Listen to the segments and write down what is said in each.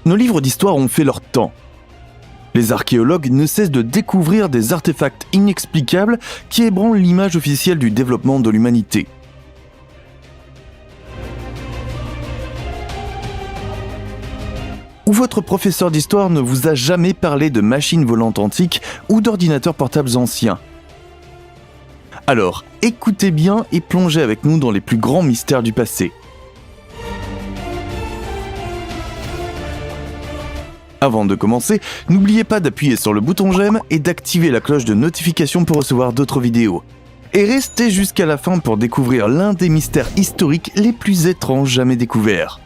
Nos livres d'histoire ont fait leur temps. Les archéologues ne cessent de découvrir des artefacts inexplicables qui ébranlent l'image officielle du développement de l'humanité. Ou votre professeur d'histoire ne vous a jamais parlé de machines volantes antiques ou d'ordinateurs portables anciens. Alors, écoutez bien et plongez avec nous dans les plus grands mystères du passé. Avant de commencer, n'oubliez pas d'appuyer sur le bouton j'aime et d'activer la cloche de notification pour recevoir d'autres vidéos. Et restez jusqu'à la fin pour découvrir l'un des mystères historiques les plus étranges jamais découverts.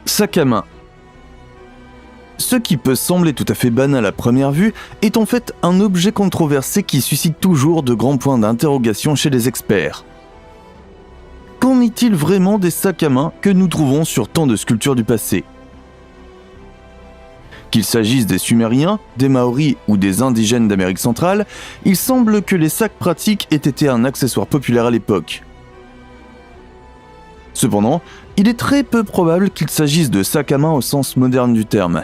Sac à main. Ce qui peut sembler tout à fait banal à première vue est en fait un objet controversé qui suscite toujours de grands points d'interrogation chez les experts. Qu'en est-il vraiment des sacs à main que nous trouvons sur tant de sculptures du passé ? Qu'il s'agisse des Sumériens, des Maoris ou des indigènes d'Amérique centrale, il semble que les sacs pratiques aient été un accessoire populaire à l'époque. Cependant, il est très peu probable qu'il s'agisse de sacs à main au sens moderne du terme.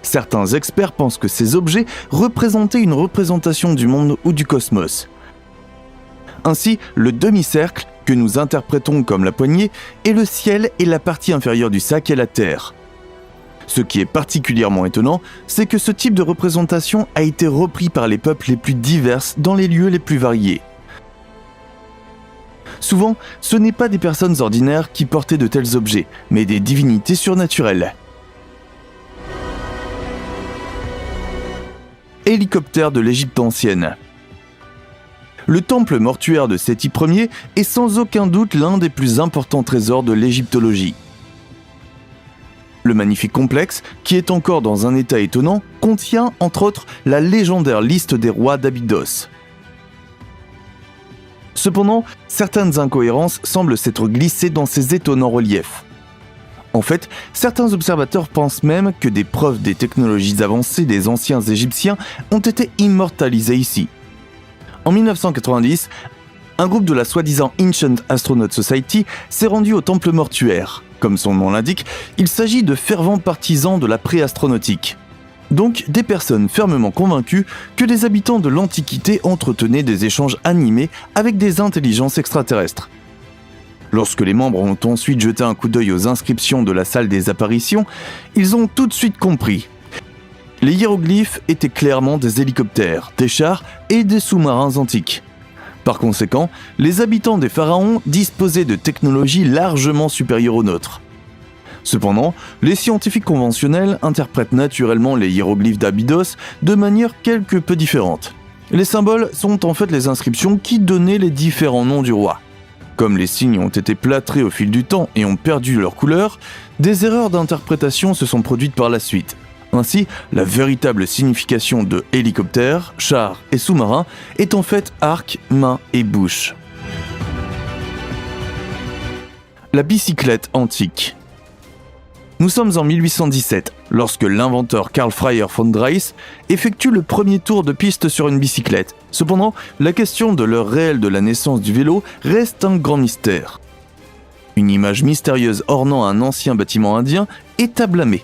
Certains experts pensent que ces objets représentaient une représentation du monde ou du cosmos. Ainsi, le demi-cercle, que nous interprétons comme la poignée, est le ciel et la partie inférieure du sac est la terre. Ce qui est particulièrement étonnant, c'est que ce type de représentation a été repris par les peuples les plus divers dans les lieux les plus variés. Souvent, ce n'est pas des personnes ordinaires qui portaient de tels objets, mais des divinités surnaturelles. Hélicoptère de l'Égypte ancienne. Le temple mortuaire de Séti Ier est sans aucun doute l'un des plus importants trésors de l'égyptologie. Le magnifique complexe, qui est encore dans un état étonnant, contient entre autres la légendaire liste des rois d'Abydos. Cependant, certaines incohérences semblent s'être glissées dans ces étonnants reliefs. En fait, certains observateurs pensent même que des preuves des technologies avancées des anciens Égyptiens ont été immortalisées ici. En 1990, un groupe de la soi-disant Ancient Astronaut Society s'est rendu au temple mortuaire. Comme son nom l'indique, il s'agit de fervents partisans de la préastronautique. Donc des personnes fermement convaincues que les habitants de l'Antiquité entretenaient des échanges animés avec des intelligences extraterrestres. Lorsque les membres ont ensuite jeté un coup d'œil aux inscriptions de la salle des apparitions, ils ont tout de suite compris. Les hiéroglyphes étaient clairement des hélicoptères, des chars et des sous-marins antiques. Par conséquent, les habitants des pharaons disposaient de technologies largement supérieures aux nôtres. Cependant, les scientifiques conventionnels interprètent naturellement les hiéroglyphes d'Abydos de manière quelque peu différente. Les symboles sont en fait les inscriptions qui donnaient les différents noms du roi. Comme les signes ont été plâtrés au fil du temps et ont perdu leur couleur, des erreurs d'interprétation se sont produites par la suite. Ainsi, la véritable signification de hélicoptère, char et sous-marin est en fait arc, main et bouche. La bicyclette antique. Nous sommes en 1817, lorsque l'inventeur Carl Freier von Drais effectue le premier tour de piste sur une bicyclette. Cependant, la question de l'heure réelle de la naissance du vélo reste un grand mystère. Une image mystérieuse ornant un ancien bâtiment indien est à blâmer.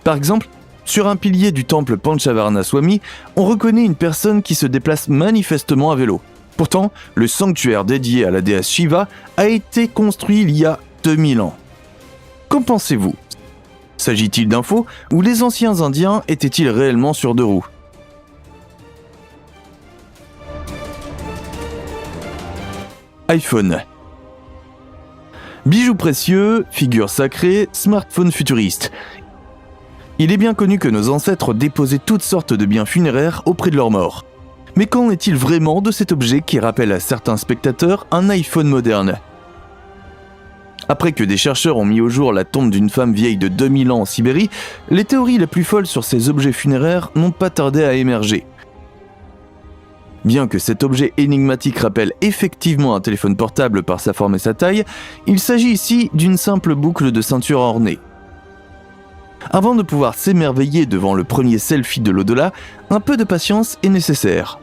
Par exemple, sur un pilier du temple Panchavarna Swami, on reconnaît une personne qui se déplace manifestement à vélo. Pourtant, le sanctuaire dédié à la déesse Shiva a été construit il y a 2000 ans. Qu'en pensez-vous ? S'agit-il d'un faux ou les anciens Indiens étaient-ils réellement sur deux roues ? iPhone. Bijoux précieux, figures sacrées, smartphone futuriste. Il est bien connu que nos ancêtres déposaient toutes sortes de biens funéraires auprès de leurs morts. Mais qu'en est-il vraiment de cet objet qui rappelle à certains spectateurs un iPhone moderne ? Après que des chercheurs ont mis au jour la tombe d'une femme vieille de 2000 ans en Sibérie, les théories les plus folles sur ces objets funéraires n'ont pas tardé à émerger. Bien que cet objet énigmatique rappelle effectivement un téléphone portable par sa forme et sa taille, il s'agit ici d'une simple boucle de ceinture ornée. Avant de pouvoir s'émerveiller devant le premier selfie de l'au-delà, un peu de patience est nécessaire.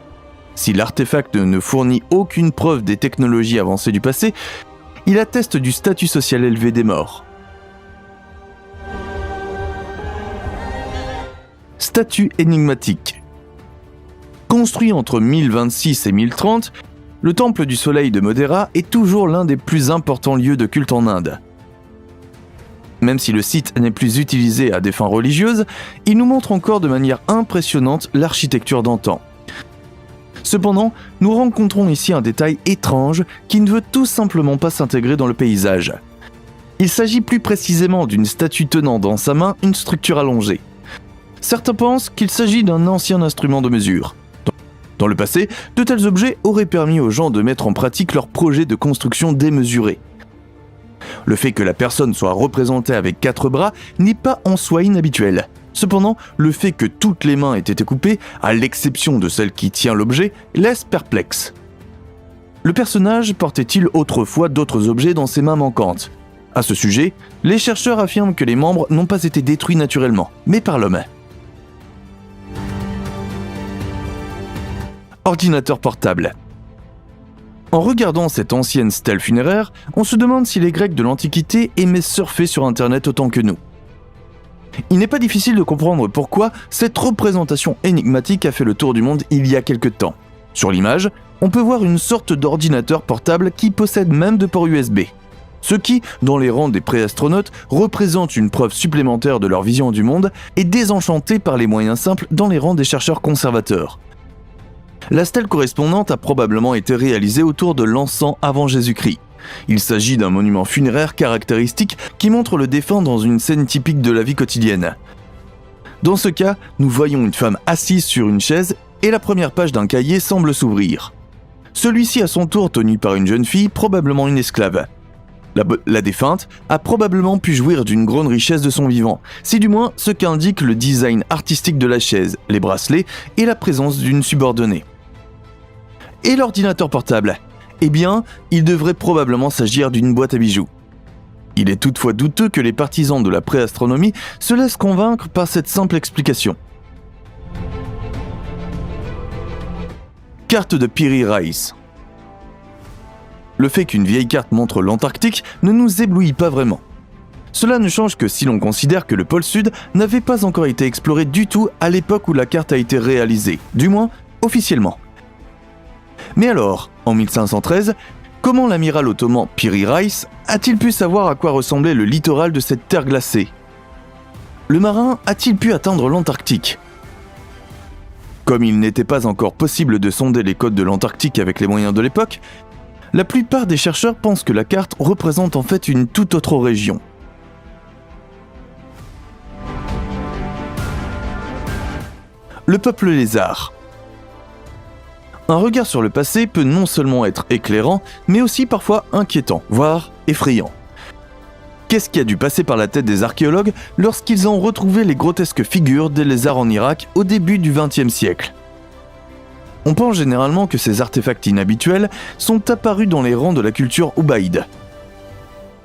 Si l'artefact ne fournit aucune preuve des technologies avancées du passé, il atteste du statut social élevé des morts. Statue énigmatique. Construit entre 1026 et 1030, le temple du soleil de Modéra est toujours l'un des plus importants lieux de culte en Inde. Même si le site n'est plus utilisé à des fins religieuses, il nous montre encore de manière impressionnante l'architecture d'antan. Cependant, nous rencontrons ici un détail étrange qui ne veut tout simplement pas s'intégrer dans le paysage. Il s'agit plus précisément d'une statue tenant dans sa main une structure allongée. Certains pensent qu'il s'agit d'un ancien instrument de mesure. Dans le passé, de tels objets auraient permis aux gens de mettre en pratique leurs projets de construction démesurés. Le fait que la personne soit représentée avec 4 bras n'est pas en soi inhabituel. Cependant, le fait que toutes les mains aient été coupées, à l'exception de celle qui tient l'objet, laisse perplexe. Le personnage portait-il autrefois d'autres objets dans ses mains manquantes ? À ce sujet, les chercheurs affirment que les membres n'ont pas été détruits naturellement, mais par l'homme. Ordinateur portable. En regardant cette ancienne stèle funéraire, on se demande si les Grecs de l'Antiquité aimaient surfer sur Internet autant que nous. Il n'est pas difficile de comprendre pourquoi cette représentation énigmatique a fait le tour du monde il y a quelque temps. Sur l'image, on peut voir une sorte d'ordinateur portable qui possède même de ports USB. Ce qui, dans les rangs des préastronautes, représente une preuve supplémentaire de leur vision du monde et désenchanté par les moyens simples dans les rangs des chercheurs conservateurs. La stèle correspondante a probablement été réalisée autour de l'an 100 avant Jésus-Christ. Il s'agit d'un monument funéraire caractéristique qui montre le défunt dans une scène typique de la vie quotidienne. Dans ce cas, nous voyons une femme assise sur une chaise et la première page d'un cahier semble s'ouvrir. Celui-ci à son tour tenu par une jeune fille, probablement une esclave. La défunte a probablement pu jouir d'une grande richesse de son vivant, c'est du moins ce qu'indique le design artistique de la chaise, les bracelets et la présence d'une subordonnée. Et l'ordinateur portable ? Eh bien, il devrait probablement s'agir d'une boîte à bijoux. Il est toutefois douteux que les partisans de la préastronomie se laissent convaincre par cette simple explication. Carte de Piri Reis. Le fait qu'une vieille carte montre l'Antarctique ne nous éblouit pas vraiment. Cela ne change que si l'on considère que le pôle Sud n'avait pas encore été exploré du tout à l'époque où la carte a été réalisée, du moins officiellement. Mais alors, en 1513, comment l'amiral ottoman Piri Reis a-t-il pu savoir à quoi ressemblait le littoral de cette terre glacée ? Le marin a-t-il pu atteindre l'Antarctique ? Comme il n'était pas encore possible de sonder les côtes de l'Antarctique avec les moyens de l'époque, la plupart des chercheurs pensent que la carte représente en fait une toute autre région. Le peuple lézard. Un regard sur le passé peut non seulement être éclairant, mais aussi parfois inquiétant, voire effrayant. Qu'est-ce qui a dû passer par la tête des archéologues lorsqu'ils ont retrouvé les grotesques figures des lézards en Irak au début du XXe siècle ? On pense généralement que ces artefacts inhabituels sont apparus dans les rangs de la culture Ubaïde.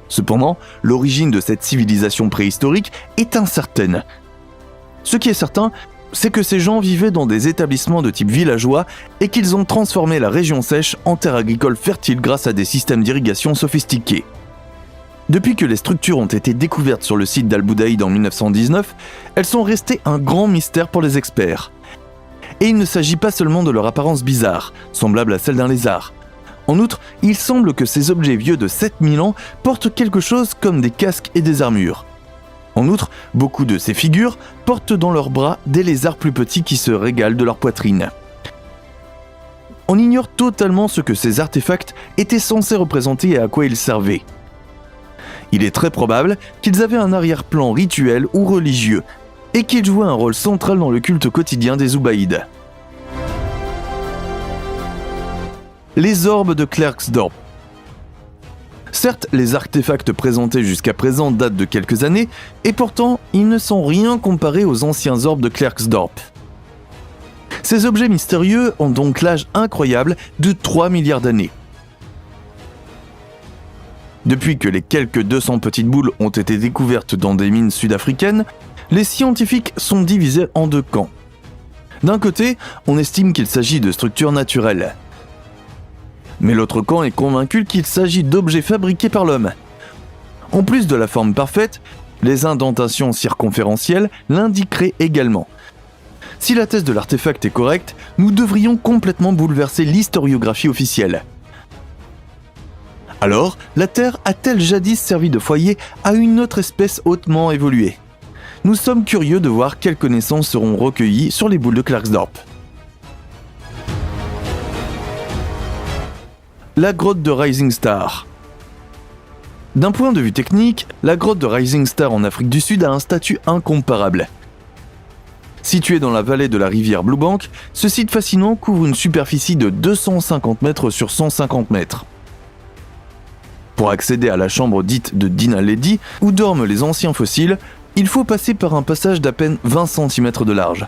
Cependant, l'origine de cette civilisation préhistorique est incertaine. Ce qui est certain, c'est que ces gens vivaient dans des établissements de type villageois et qu'ils ont transformé la région sèche en terre agricole fertile grâce à des systèmes d'irrigation sophistiqués. Depuis que les structures ont été découvertes sur le site d'Al-Boudaïd en 1919, elles sont restées un grand mystère pour les experts. Et il ne s'agit pas seulement de leur apparence bizarre, semblable à celle d'un lézard. En outre, il semble que ces objets vieux de 7000 ans portent quelque chose comme des casques et des armures. En outre, beaucoup de ces figures portent dans leurs bras des lézards plus petits qui se régalent de leur poitrine. On ignore totalement ce que ces artefacts étaient censés représenter et à quoi ils servaient. Il est très probable qu'ils avaient un arrière-plan rituel ou religieux, et qu'ils jouaient un rôle central dans le culte quotidien des Ubaïdes. Les orbes de Klerksdorp. Certes, les artefacts présentés jusqu'à présent datent de quelques années, et pourtant, ils ne sont rien comparés aux anciens orbes de Klerksdorp. Ces objets mystérieux ont donc l'âge incroyable de 3 milliards d'années. Depuis que les quelques 200 petites boules ont été découvertes dans des mines sud-africaines, les scientifiques sont divisés en deux camps. D'un côté, on estime qu'il s'agit de structures naturelles. Mais l'autre camp est convaincu qu'il s'agit d'objets fabriqués par l'homme. En plus de la forme parfaite, les indentations circonférentielles l'indiqueraient également. Si la thèse de l'artefact est correcte, nous devrions complètement bouleverser l'historiographie officielle. Alors, la Terre a-t-elle jadis servi de foyer à une autre espèce hautement évoluée ? Nous sommes curieux de voir quelles connaissances seront recueillies sur les boules de Klerksdorp. La grotte de Rising Star. D'un point de vue technique, la grotte de Rising Star en Afrique du Sud a un statut incomparable. Situé dans la vallée de la rivière Blue Bank, ce site fascinant couvre une superficie de 250 mètres sur 150 mètres. Pour accéder à la chambre dite de Dinaledi, où dorment les anciens fossiles, il faut passer par un passage d'à peine 20 cm de large.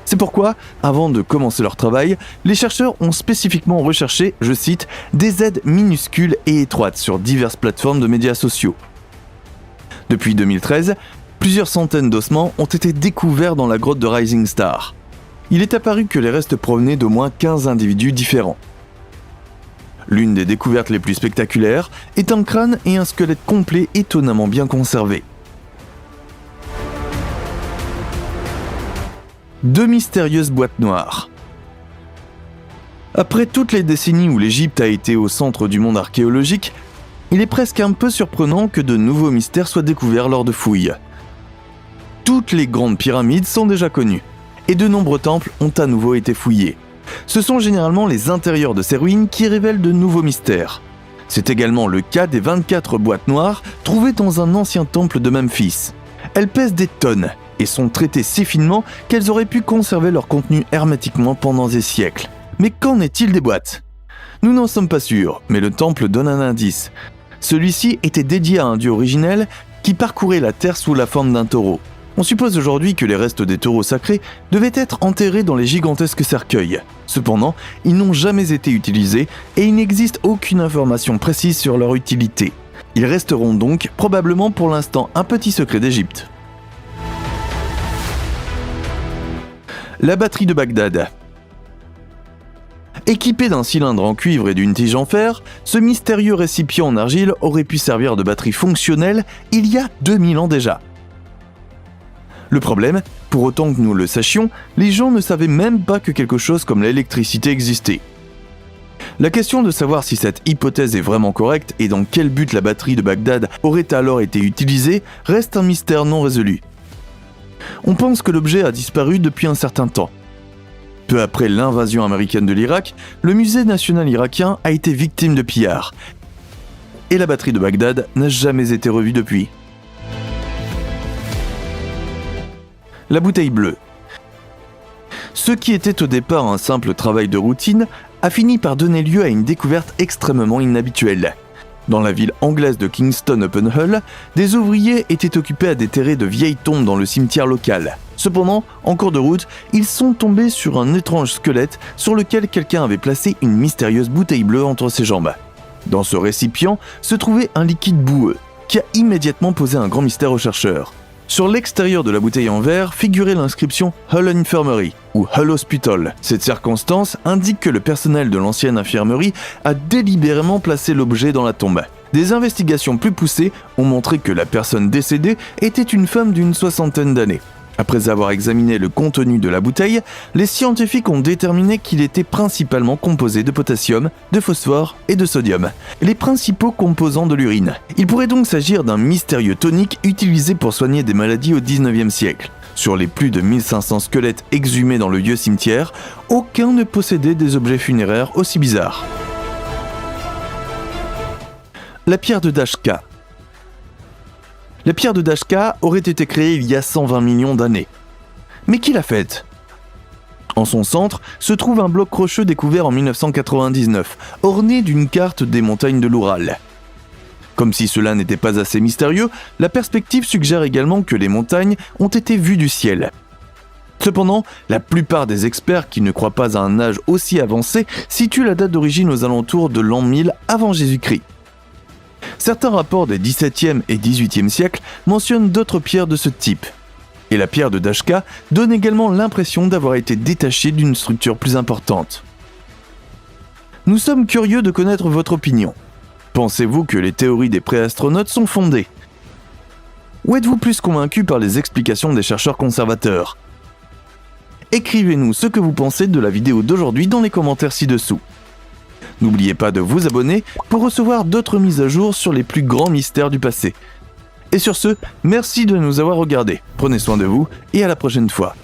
C'est pourquoi, avant de commencer leur travail, les chercheurs ont spécifiquement recherché, je cite, des aides minuscules et étroites sur diverses plateformes de médias sociaux. Depuis 2013, plusieurs centaines d'ossements ont été découverts dans la grotte de Rising Star. Il est apparu que les restes provenaient d'au moins 15 individus différents. L'une des découvertes les plus spectaculaires est un crâne et un squelette complet étonnamment bien conservés. Deux mystérieuses boîtes noires. Après toutes les décennies où l'Égypte a été au centre du monde archéologique, il est presque un peu surprenant que de nouveaux mystères soient découverts lors de fouilles. Toutes les grandes pyramides sont déjà connues, et de nombreux temples ont à nouveau été fouillés. Ce sont généralement les intérieurs de ces ruines qui révèlent de nouveaux mystères. C'est également le cas des 24 boîtes noires trouvées dans un ancien temple de Memphis. Elles pèsent des tonnes et sont traitées si finement qu'elles auraient pu conserver leur contenu hermétiquement pendant des siècles. Mais qu'en est-il des boîtes ? Nous n'en sommes pas sûrs, mais le temple donne un indice. Celui-ci était dédié à un dieu originel qui parcourait la terre sous la forme d'un taureau. On suppose aujourd'hui que les restes des taureaux sacrés devaient être enterrés dans les gigantesques cercueils. Cependant, ils n'ont jamais été utilisés et il n'existe aucune information précise sur leur utilité. Ils resteront donc probablement pour l'instant un petit secret d'Égypte. La batterie de Bagdad. Équipé d'un cylindre en cuivre et d'une tige en fer, ce mystérieux récipient en argile aurait pu servir de batterie fonctionnelle il y a 2000 ans déjà. Le problème, pour autant que nous le sachions, les gens ne savaient même pas que quelque chose comme l'électricité existait. La question de savoir si cette hypothèse est vraiment correcte et dans quel but la batterie de Bagdad aurait alors été utilisée reste un mystère non résolu. On pense que l'objet a disparu depuis un certain temps. Peu après l'invasion américaine de l'Irak, le musée national irakien a été victime de pillards. Et la batterie de Bagdad n'a jamais été revue depuis. La bouteille bleue. Ce qui était au départ un simple travail de routine a fini par donner lieu à une découverte extrêmement inhabituelle. Dans la ville anglaise de Kingston-upon-Hull, des ouvriers étaient occupés à déterrer de vieilles tombes dans le cimetière local. Cependant, en cours de route, ils sont tombés sur un étrange squelette sur lequel quelqu'un avait placé une mystérieuse bouteille bleue entre ses jambes. Dans ce récipient se trouvait un liquide boueux, qui a immédiatement posé un grand mystère aux chercheurs. Sur l'extérieur de la bouteille en verre figurait l'inscription Hull Infirmary ou Hull Hospital. Cette circonstance indique que le personnel de l'ancienne infirmerie a délibérément placé l'objet dans la tombe. Des investigations plus poussées ont montré que la personne décédée était une femme d'une 60aine d'années. Après avoir examiné le contenu de la bouteille, les scientifiques ont déterminé qu'il était principalement composé de potassium, de phosphore et de sodium, les principaux composants de l'urine. Il pourrait donc s'agir d'un mystérieux tonique utilisé pour soigner des maladies au XIXe siècle. Sur les plus de 1500 squelettes exhumés dans le vieux cimetière, aucun ne possédait des objets funéraires aussi bizarres. La pierre de Dashka. La pierre de Dashka aurait été créée il y a 120 millions d'années. Mais qui l'a faite ? En son centre se trouve un bloc rocheux découvert en 1999, orné d'une carte des montagnes de l'Oural. Comme si cela n'était pas assez mystérieux, la perspective suggère également que les montagnes ont été vues du ciel. Cependant, la plupart des experts qui ne croient pas à un âge aussi avancé situent la date d'origine aux alentours de l'an 1000 avant Jésus-Christ. Certains rapports des XVIIe et XVIIIe siècles mentionnent d'autres pierres de ce type. Et la pierre de Dashka donne également l'impression d'avoir été détachée d'une structure plus importante. Nous sommes curieux de connaître votre opinion. Pensez-vous que les théories des préastronautes sont fondées? Ou êtes-vous plus convaincu par les explications des chercheurs conservateurs? Écrivez-nous ce que vous pensez de la vidéo d'aujourd'hui dans les commentaires ci-dessous. N'oubliez pas de vous abonner pour recevoir d'autres mises à jour sur les plus grands mystères du passé. Et sur ce, merci de nous avoir regardés. Prenez soin de vous et à la prochaine fois.